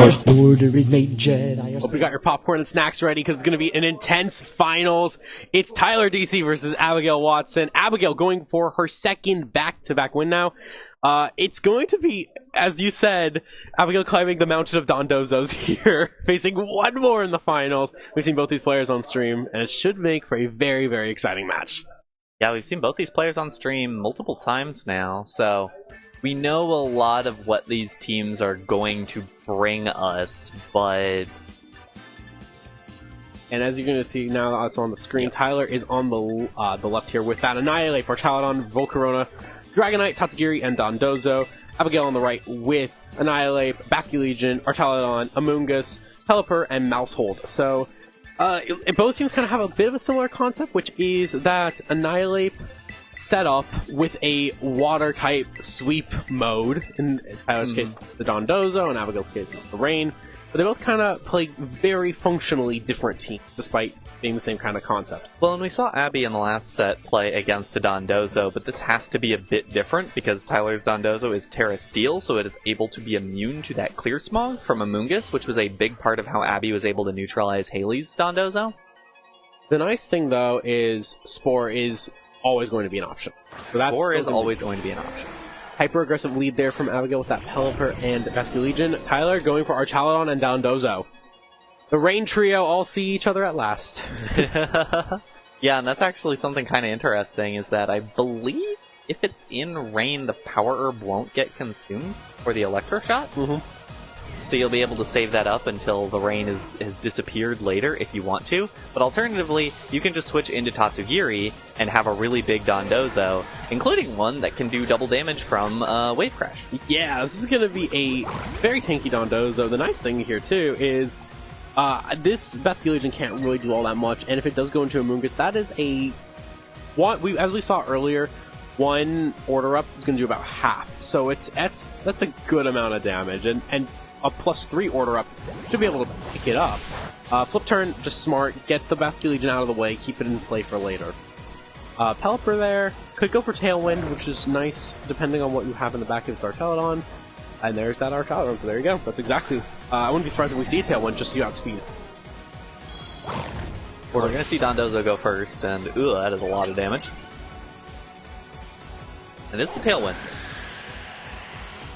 First order is made, Jedi. Hope you got your popcorn and snacks ready because it's going to be an intense finals. It's Tyler Deacy versus Abigail Watson. Abigail going for her second back-to-back win now. It's going to be, as you said, Abigail climbing the mountain of Dondozos here, facing one more in the finals. We've seen both these players on stream, and it should make for a very, very exciting match. Yeah, we've seen both these players on stream multiple times now, so we know a lot of what these teams are going to bring us, but... And as you're going to see now, it's on the screen, Tyler is on the left here with that Annihilate, Parchaladon, Volcarona, Dragonite, Tatsugiri, and Dondozo. Abigail on the right with Annihilate, Basculegion, Archaladon, Amoonguss, Pelipper, and Mousehold. So, both teams kind of have a bit of a similar concept, which is that Annihilate set up with a water-type sweep mode. In Tyler's case, it's the Dondozo, in Abigail's case, it's the Rain. But they both kind of play very functionally different teams, despite being the same kind of concept. Well, and we saw Abby in the last set play against a Dondozo, but this has to be a bit different because Tyler's Dondozo is Terra Steel, so it is able to be immune to that Clear Smog from Amoonguss, which was a big part of how Abby was able to neutralize Haley's Dondozo. The nice thing, though, is Spore is always going to be an option. So Spore is always going to be an option. Hyper-aggressive lead there from Abigail with that Pelipper and Basculegion. Tyler going for Archaladon and Dondozo. The Rain Trio all see each other at last. Yeah, and that's actually something kind of interesting, is that I believe if it's in Rain, the Power Herb won't get consumed for the Electro Shot. Mm-hmm. So you'll be able to save that up until the Rain has disappeared later if you want to. But alternatively, you can just switch into Tatsugiri and have a really big Dondozo, including one that can do double damage from Wave Crash. Yeah, this is going to be a very tanky Dondozo. The nice thing here, too, is this Basculegion can't really do all that much, and if it does go into Amoonguss, that is a... as we saw earlier, one order up is going to do about half. So that's a good amount of damage, and a +3 order up should be able to pick it up. Flip turn, just smart, get the Basculegion out of the way, keep it in play for later. Pelipper there, could go for Tailwind, which is nice, depending on what you have in the back of its Archaladon. And there's that Archaladon, so there you go. That's exactly... I wouldn't be surprised if we see a Tailwind, just so you outspeed. We're going to see Dondozo go first, and ooh, that is a lot of damage. And it's the Tailwind.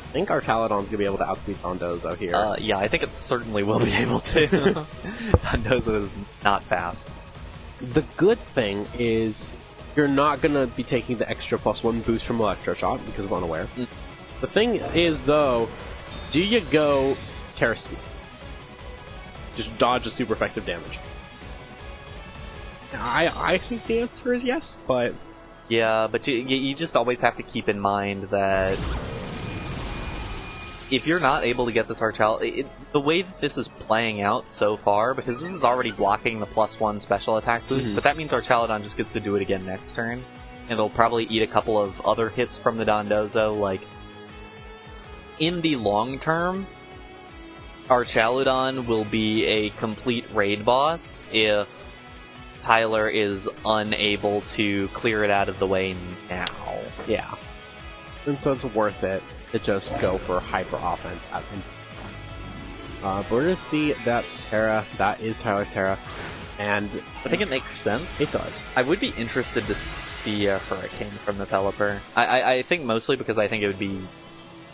I think Archaladon's going to be able to outspeed Dondozo here. Yeah, I think it certainly will be able to. Dondozo is not fast. The good thing is you're not going to be taking the extra +1 boost from Electro Shot because of Unaware. The thing is, though, do you go Terra Steel? Just dodge the super effective damage. I think the answer is yes, but... Yeah, but you just always have to keep in mind that if you're not able to get this Archaladon, the way that this is playing out so far, because this is already blocking the +1 special attack boost, but that means Archaladon just gets to do it again next turn, and it'll probably eat a couple of other hits from the Dondozo. Like, in the long term, Archaladon will be a complete raid boss if Tyler is unable to clear it out of the way now. Yeah. And so it's worth it to just go for hyper offense at him. But we're going to see that's Terra. That is Tyler's Terra. And I think it makes sense. It does. I would be interested to see a Hurricane from the Pelipper. I think mostly because I think it would be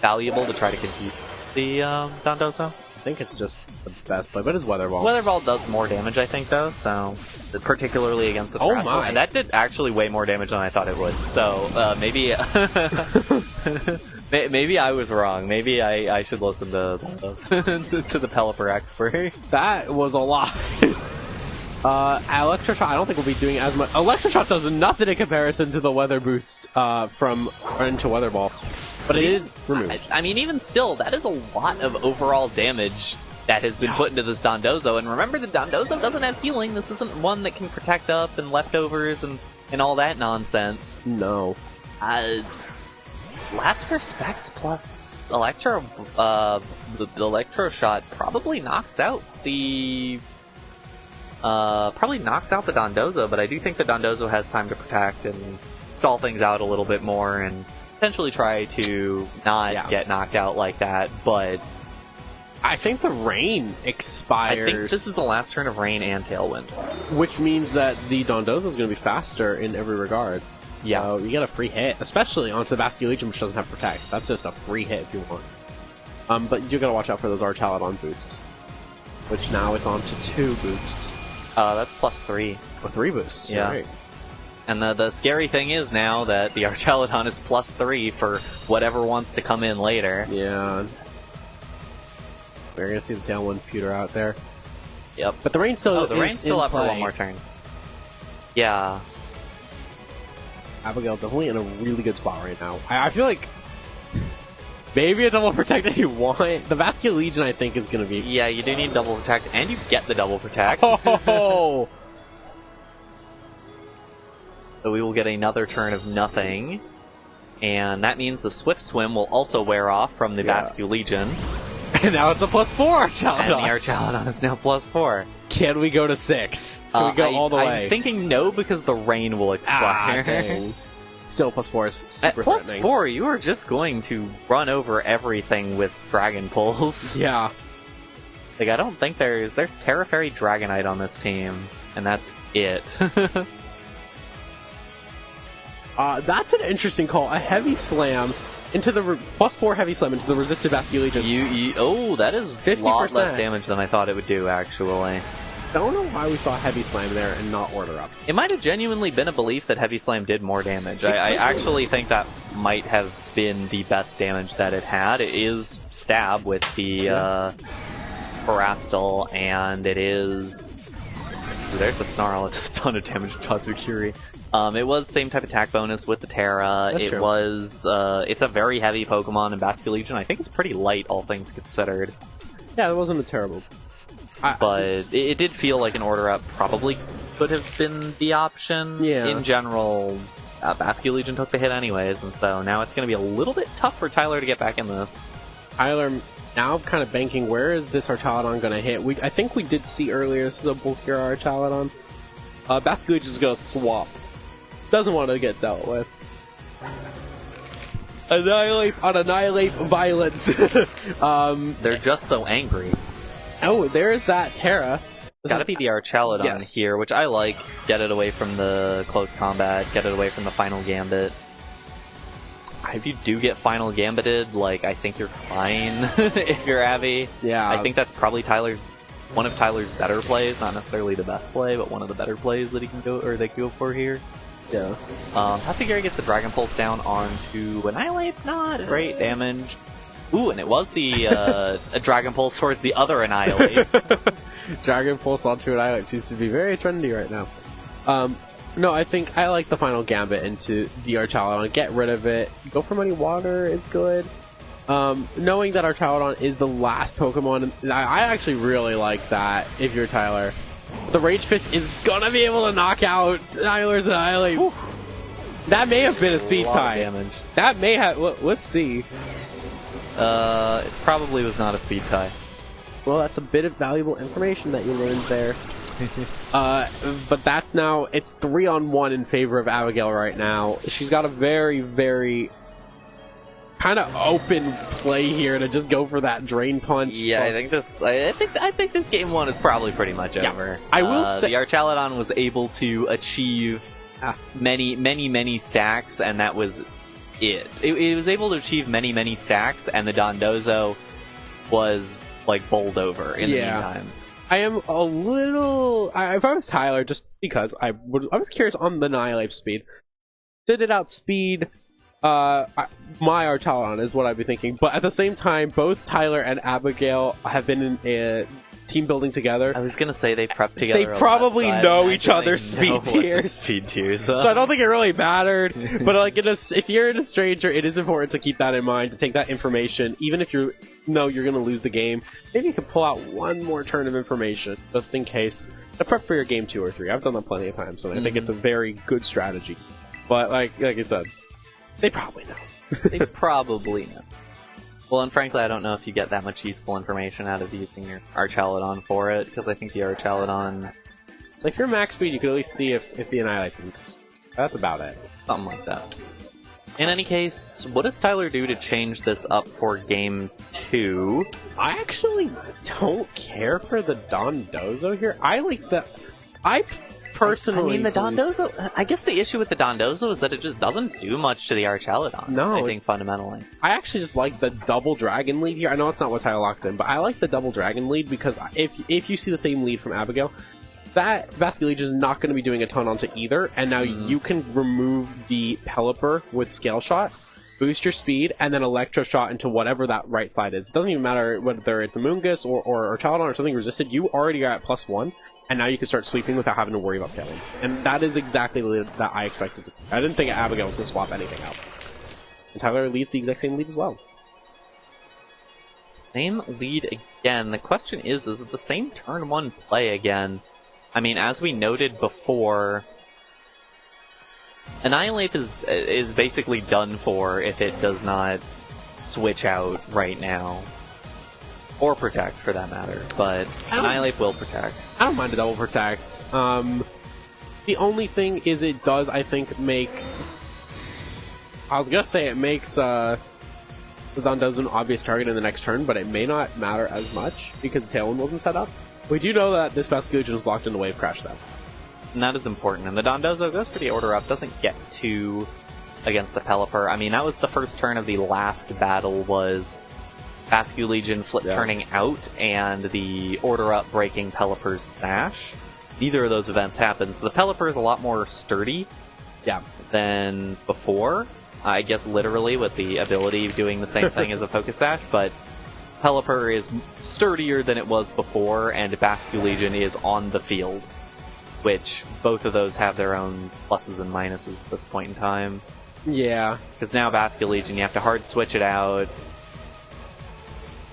valuable to try to compete the Dondozo. I think it's just the best play, but it's Weather Ball. Weather Ball does more damage, I think, though, so particularly against the Terrestrial. Oh my! And that did actually way more damage than I thought it would. So maybe maybe I was wrong. Maybe I should listen to the Pelipper expert. That was a lot. Electroshot, I don't think we'll be doing as much. Electroshot does nothing in comparison to the weather boost into Weather Ball. But it is removed. I mean, even still, that is a lot of overall damage that has been put into this Dondozo. And remember, the Dondozo doesn't have healing. This isn't one that can protect up and leftovers and all that nonsense. No. Last Respects plus Electro, the Electro Shot probably knocks out the Dondozo, but I do think the Dondozo has time to protect and stall things out a little bit more and potentially try to not get knocked out like that, but I think the rain expires. I think this is the last turn of Rain and Tailwind. Which means that the Dondozo is going to be faster in every regard. Yeah. So you get a free hit, especially onto the Basque Legion, which doesn't have Protect. That's just a free hit if you want. But you do got to watch out for those Archaladon boosts. Which now it's on to 2 boosts. That's +3. Or 3 boosts. Yeah. Right. And the scary thing is now that the Archaladon is +3 for whatever wants to come in later. Yeah. We're going to see the Tailwind pewter out there. Yep. But the rain still the rain's still up for one more turn. Yeah. Abigail definitely in a really good spot right now. I feel like maybe a double protect if you want. The Basque Legion, I think, is going to be... Yeah, you do need double protect, and you get the double protect. Oh! So we will get another turn of nothing. And that means the Swift Swim will also wear off from the Basque Legion. And now it's a +4 Archaladon. And the Archaladon is now +4. Can we go to 6? Can we go all the way? I'm thinking no, because the rain will expire. Dang. Still +4 is super At threatening. +4, you are just going to run over everything with Dragon Pulls. Yeah. Like, I don't think there's Terra Fairy Dragonite on this team, and that's it. That's an interesting call. A Heavy Slam into the +4 Heavy Slam into the resisted Basque Legion. Oh, that is 50%. a lot less damage than I thought it would do, actually. I don't know why we saw Heavy Slam there and not Order Up. It might have genuinely been a belief that Heavy Slam did more damage. I actually think that might have been the best damage that it had. It is Stab with the Parastal, and it is... Ooh, there's the Snarl. It does a ton of damage to Tatsukiri. It was same type attack bonus with the Terra. That's true. It's a very heavy Pokemon in Basque Legion. I think it's pretty light, all things considered. Yeah, it wasn't a terrible... But it did feel like an Order Up probably could have been the option. Yeah. In general, Basque Legion took the hit anyways, and so now it's going to be a little bit tough for Tyler to get back in this. Tyler now kind of banking, where is this Archaladon going to hit? I think we did see earlier, this is a bulkier Archaladon. Basque Legion is going to swap. Doesn't want to get dealt with. Annihilate violence. They're just so angry. Oh, there's that Terra. Gotta be the Archaladon here, which I like. Get it away from the close combat, get it away from the final gambit. If you do get final gambited, like, I think you're fine if you're Abby. Yeah. I think that's probably one of Tyler's better plays, not necessarily the best play, but one of the better plays that he can go, or they can go for here. Yeah. Tatsugiri gets the Dragon Pulse down onto Annihilate, not great damage. Ooh, and it was the a Dragon Pulse towards the other Annihilate. Dragon Pulse onto Annihilate seems to be very trendy right now. No, I think I like the final gambit into the Archaladon. Get rid of it. Go for Money Water is good. Knowing that Archaladon is the last Pokemon, I actually really like that if you're Tyler. The Rage Fist is gonna be able to knock out Tyler's Annihilate. Whew. That may have been a speed tie. Damage. That may have... Let's see. It probably was not a speed tie. Well, that's a bit of valuable information that you learned there. But that's now... It's 3-on-1 in favor of Abigail right now. She's got a very, very... kind of open play here to just go for that Drain Punch. Yeah, I think this game one is probably pretty much over. I will say the Archaladon was able to achieve many stacks, and that was it. It was able to achieve many stacks, and the Dondozo was like bowled over in the meantime. I am a little... if I was Tyler, just because I was curious on the Annihilate speed. Did it outspeed my Archaladon is what I'd be thinking. But at the same time, both Tyler and Abigail have been in team building together. I was gonna say they prepped together. They probably know each other's speed tiers. Speed tiers. So I don't think it really mattered. But like, if you're in a stranger, it is important to keep that in mind, to take that information, even if you know you're gonna lose the game. Maybe you can pull out one more turn of information just in case to prep for your game 2 or 3. I've done that plenty of times, so I think it's a very good strategy. But like I said, they probably know. They probably know. Well, and frankly, I don't know if you get that much useful information out of using your Archaladon for it, because I think the Archaladon... So if you're max speed, you can at least see if the Annihilate is... That's about it. Something like that. In any case, what does Tyler do to change this up for game 2? I actually don't care for the Dondozo here. I like the... I personally... I mean, the Dondozo... I guess the issue with the Dondozo is that it just doesn't do much to the Archelodon, No, I think, fundamentally. I actually just like the double dragon lead here. I know it's not what Tyler locked in, but I like the double dragon lead because if you see the same lead from Abigail, that Basculegion is not going to be doing a ton onto either, and now you can remove the Pelipper with Scale Shot, boost your speed, and then Electro Shot into whatever that right side is. It doesn't even matter whether it's a Moongus or Archelodon or something resisted, you already are at +1, and now you can start sweeping without having to worry about tailing. And that is exactly the lead that I expected. I didn't think Abigail was going to swap anything out. And Tyler leads the exact same lead as well. Same lead again. The question is it the same turn 1 play again? I mean, as we noted before, Annihilate is basically done for if it does not switch out right now. Or Protect, for that matter. But Annihilate will Protect. I don't mind a double Protect. The only thing is it does, I think, make... I was gonna say it makes the Dondozo an obvious target in the next turn, but it may not matter as much because the Tailwind wasn't set up. We do know that this Basculegion is locked into Wave Crash, though. And that is important. And the Dondozo goes for the Order Up, doesn't get to against the Pelipper. I mean, that was the first turn of the last battle, was Basculegion turning out and the Order Up breaking Pelipper's Sash. Neither of those events happens. The Pelipper is a lot more sturdy than before. I guess literally with the ability of doing the same thing as a Focus Sash, but Pelipper is sturdier than it was before, and Basculegion is on the field, which both of those have their own pluses and minuses at this point in time. Yeah. Because now Basculegion, you have to hard switch it out.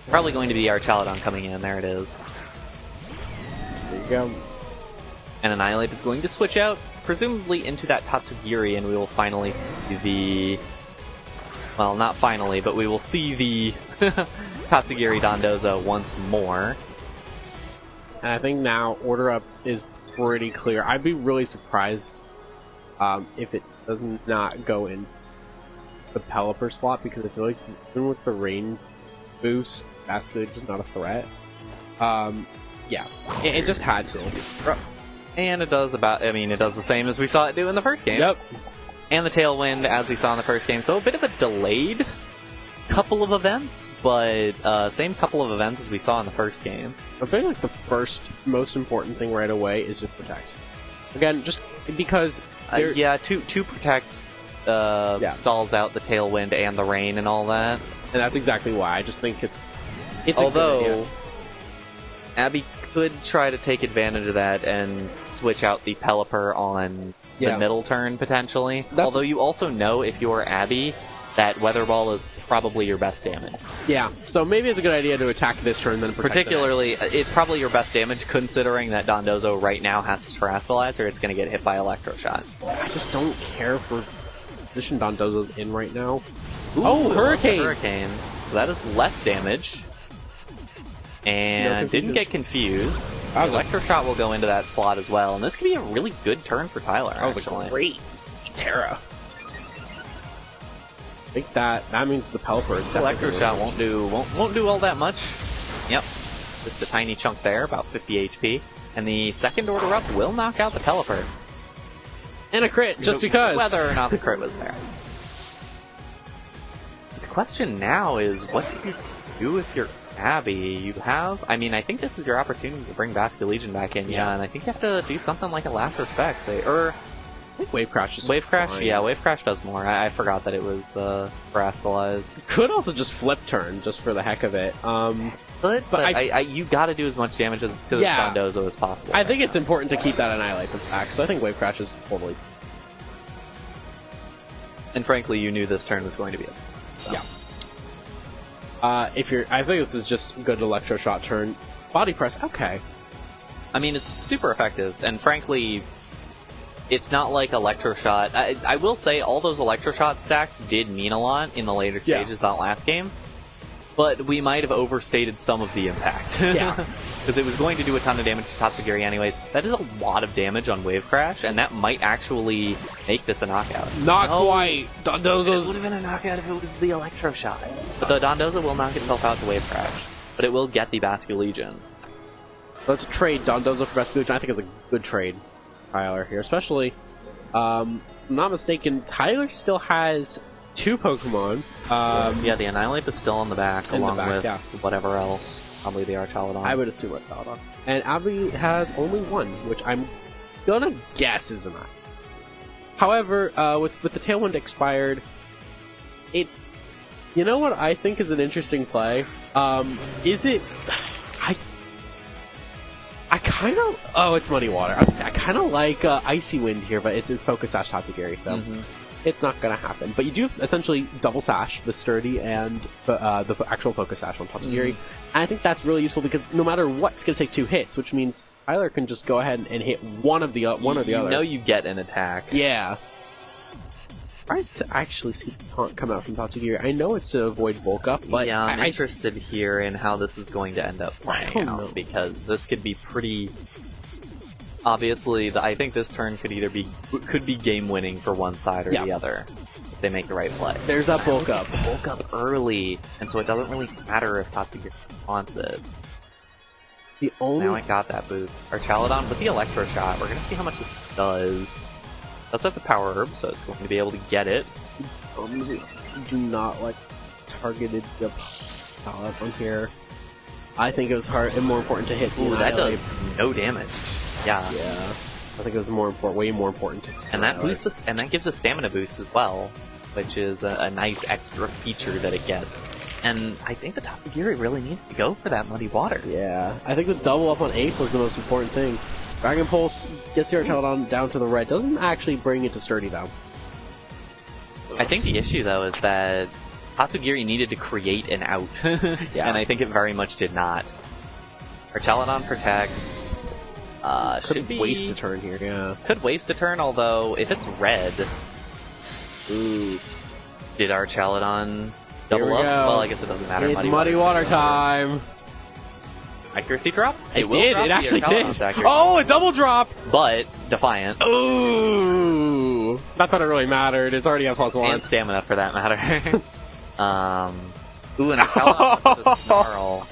Probably going to be Archelodon coming in. There it is. There you go. And Annihilate is going to switch out, presumably into that Tatsugiri, and we will finally see the... Well, not finally, but we will see the Tatsugiri Dondozo once more. And I think now Order Up is pretty clear. I'd be really surprised if it does not go in the Pelipper slot, because I feel like even with the rain boost, Basculegion is not a threat. Yeah, it just had to. And it does it does the same as we saw it do in the first game. Yep. And the Tailwind, as we saw in the first game. So a bit of a delayed couple of events, but same couple of events as we saw in the first game. I feel like the first most important thing right away is just Protect. Again, just because... two Protects stalls out the Tailwind and the Rain and all that. And that's exactly why. I just think it's although Abby could try to take advantage of that and switch out the Pelipper on the middle turn, potentially. Although you also know, if you're Abby, that Weather Ball is probably your best damage. Yeah, so maybe it's a good idea to attack this turn, then protect particularly, it's probably your best damage, considering that Dondozo right now has to Terrastallize, or it's going to get hit by Electro Shot. I just don't care for position Dondozo's in right now. Ooh, oh, Hurricane! Hurricane. So that is less damage. And didn't get confused. Electro Shot will go into that slot as well, and this could be a really good turn for Tyler. That was a great Terra. I think that means the Pelipper is Electro Shot won't do all that much. Yep, just a tiny chunk there, about 50 HP, and the second Order Up will knock out the Pelipper. And a crit, just because. Whether or not the crit was there. The question now is, what do you do if you're Abby? You have... I mean, I think this is your opportunity to bring Basculegion back in, and I think you have to do something like a Last Respect, I think Wave Crash is Wave Crash, fine. yeah, Wave Crash does more. I forgot that it was Terrastallize. Could also just flip turn, just for the heck of it. But you gotta do as much damage to this Dondozo as possible. I think it's important to keep that Annihilate back, so I think Wave Crash is totally... And frankly, you knew this turn was going to be it. So. Yeah. I think this is just good Electro Shot turn. Body Press, okay. I mean, it's super effective, and frankly, it's not like Electro Shot. I will say, all those Electro Shot stacks did mean a lot in the later stages of that last game. but we might have overstated some of the impact. Yeah. Because it was going to do a ton of damage to Tatsugiri anyways. That is a lot of damage on Wave Crash, and that might actually make this a knockout. Not quite. It would Dondozo's... have been a knockout if it was the Electro Shot. But the Dondozo will knock itself out to Wave Crash. But it will get the Basque Legion. Let's trade Dondozo for Basque Legion. I think it's a good trade, Tyler, here. Especially, if I'm not mistaken, Tyler still has 2 Pokemon. Yeah, the Annihilate is still in the back, along with yeah. whatever else. Probably the Archaludon. I would assume Archaludon. And Abby has only 1, which I'm gonna guess is an I. However, with the Tailwind expired, it's... You know what I think is an interesting play? Is it... I kind of... Oh, it's Muddy Water. I kind of like Icy Wind here, but it's Focus Sash Tatsugiri, so it's not going to happen. But you do essentially double Sash the Sturdy and the actual Focus Sash on Tatsugiri. And I think that's really useful because no matter what, it's going to take 2 hits, which means Tyler can just go ahead and hit one or the other. You know you get an attack. Yeah. Surprised to actually see the taunt come out from Tatsugiri. I know it's to avoid bulk up, but yeah, I'm interested here in how this is going to end up playing out because this could be pretty. Obviously, I think this turn could either be game winning for one side or the other if they make the right play. There's that bulk up. The bulk up early, and so it doesn't really matter if Tatsugiri wants it. Now it got that boost. Archaludon with the Electro Shot. We're gonna see how much this does. Does have the Power Herb, so it's going to be able to get it. Do not like targeted the power up on here. I think it was hard and more important to hit. Ooh, that does no damage. Yeah. Yeah. I think it was way more important. And that boosts us, and that gives a stamina boost as well, which is a nice extra feature that it gets. And I think the Tatsugiri really needs to go for that Muddy Water. Yeah. I think the double up on 8 was the most important thing. Dragon Pulse gets the Archaludon down to the red. Doesn't actually bring it to Sturdy, though. I think the issue, though, is that Tatsugiri needed to create an out. Yeah. And I think it very much did not. Archaludon protects. Could waste a turn here, yeah. Could waste a turn, although if it's red... Ooh. Did Archaludon double up? Well, I guess it doesn't matter. It's Muddy Water time! Accuracy drop? It did. It actually did. Oh, a double drop! But Defiant. Ooh! Not that it really mattered. It's already at +1. And stamina, for that matter. Ooh, and Archaludon with the Snarl.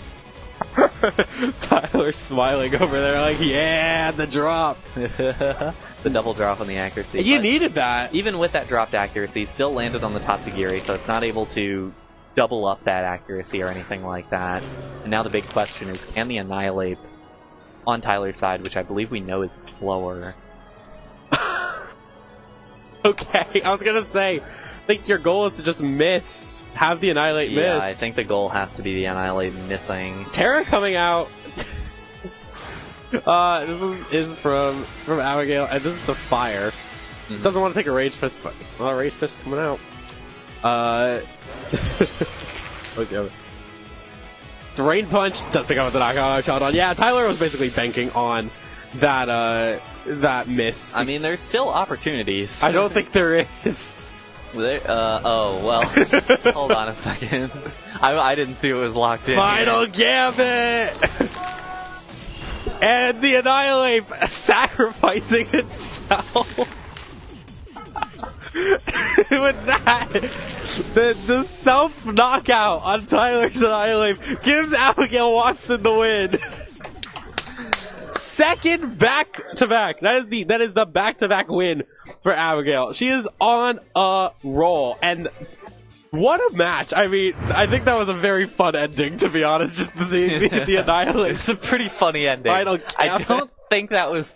Tyler's smiling over there like, yeah, the drop! The double drop on the accuracy. You needed that! Even with that dropped accuracy, still landed on the Tatsugiri, so it's not able to double up that accuracy or anything like that. And now the big question is, can the Annihilate on Tyler's side, which I believe we know is slower. Okay, I was gonna say, I think your goal is to just miss. Have the Annihilate miss. Yeah, I think the goal has to be the Annihilate missing. Terra coming out. This is from Abigail, and this is to fire. Doesn't want to take a Rage Fist, but it's not a Rage Fist coming out. Okay. Drain Punch does pick up the knockout shot on. Yeah, Tyler was basically banking on that miss. I mean, there's still opportunities. I don't think there is. Oh, well. Hold on a second. I didn't see it was locked in. Final Gambit! And the Annihilate sacrificing itself. With that, the self knockout on Tyler's Annihilate gives Abigail Watson the win. Second back-to-back. That is the back-to-back win for Abigail. She is on a roll, and what a match! I mean, I think that was a very fun ending, to be honest. Just to see the Annihilate. It's a pretty funny ending. I don't think that was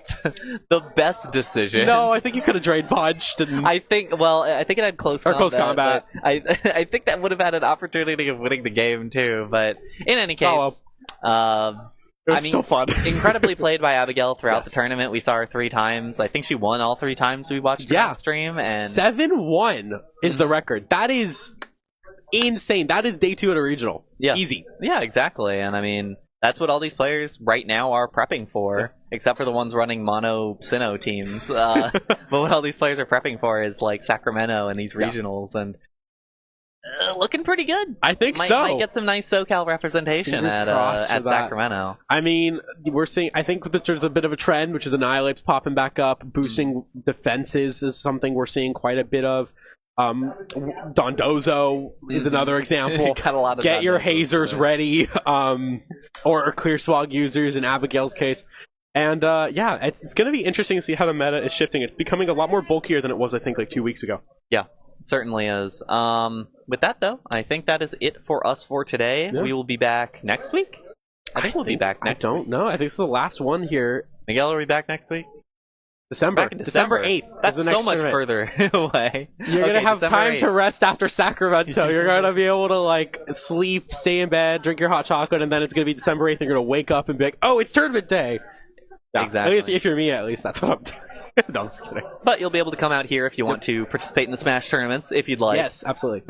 the best decision. No, I think you could have drained punched. And I think it had close combat. I think that would have had an opportunity of winning the game too. But in any case, it was still fun. Incredibly played by Abigail throughout the tournament. We saw her 3 times. I think she won all 3 times we watched her on stream. And 7-1 is the record. That is insane. That is day 2 at a regional. Yeah. Easy. Yeah, exactly. And I mean, that's what all these players right now are prepping for, except for the ones running mono Sinnoh teams. But what all these players are prepping for is like Sacramento and these regionals. And Looking pretty good. I think might, so. Might get some nice SoCal representation Fingers crossed for at that. Sacramento. I mean, we're seeing. I think that there's a bit of a trend, which is Annihilate's popping back up. Boosting defenses is something we're seeing quite a bit of. Dondozo is another example. Got a lot of Get your Dondozo hazers today. ready, or Clear Swag users in Abigail's case. And yeah, it's going to be interesting to see how the meta is shifting. It's becoming a lot more bulkier than it was, I think, like 2 weeks ago. Yeah, it certainly is. With that, though, I think that is it for us for today. Yeah. We will be back next week. I think we'll be back next week. I don't know. I think it's the last one here. Miguel, are we back next week? December. Back in December 8th. That's is the so next much tournament. further away. You're going to have December time 8th. to rest after Sacramento. You're going to be able to, like, sleep, stay in bed, drink your hot chocolate, and then it's going to be December 8th. You're going to wake up and be like, oh, it's tournament day. No, Exactly. If you're me, at least, that's what I'm doing. No, I'm just kidding. But you'll be able to come out here if you want to participate in the Smash tournaments, if you'd like. Yes, absolutely.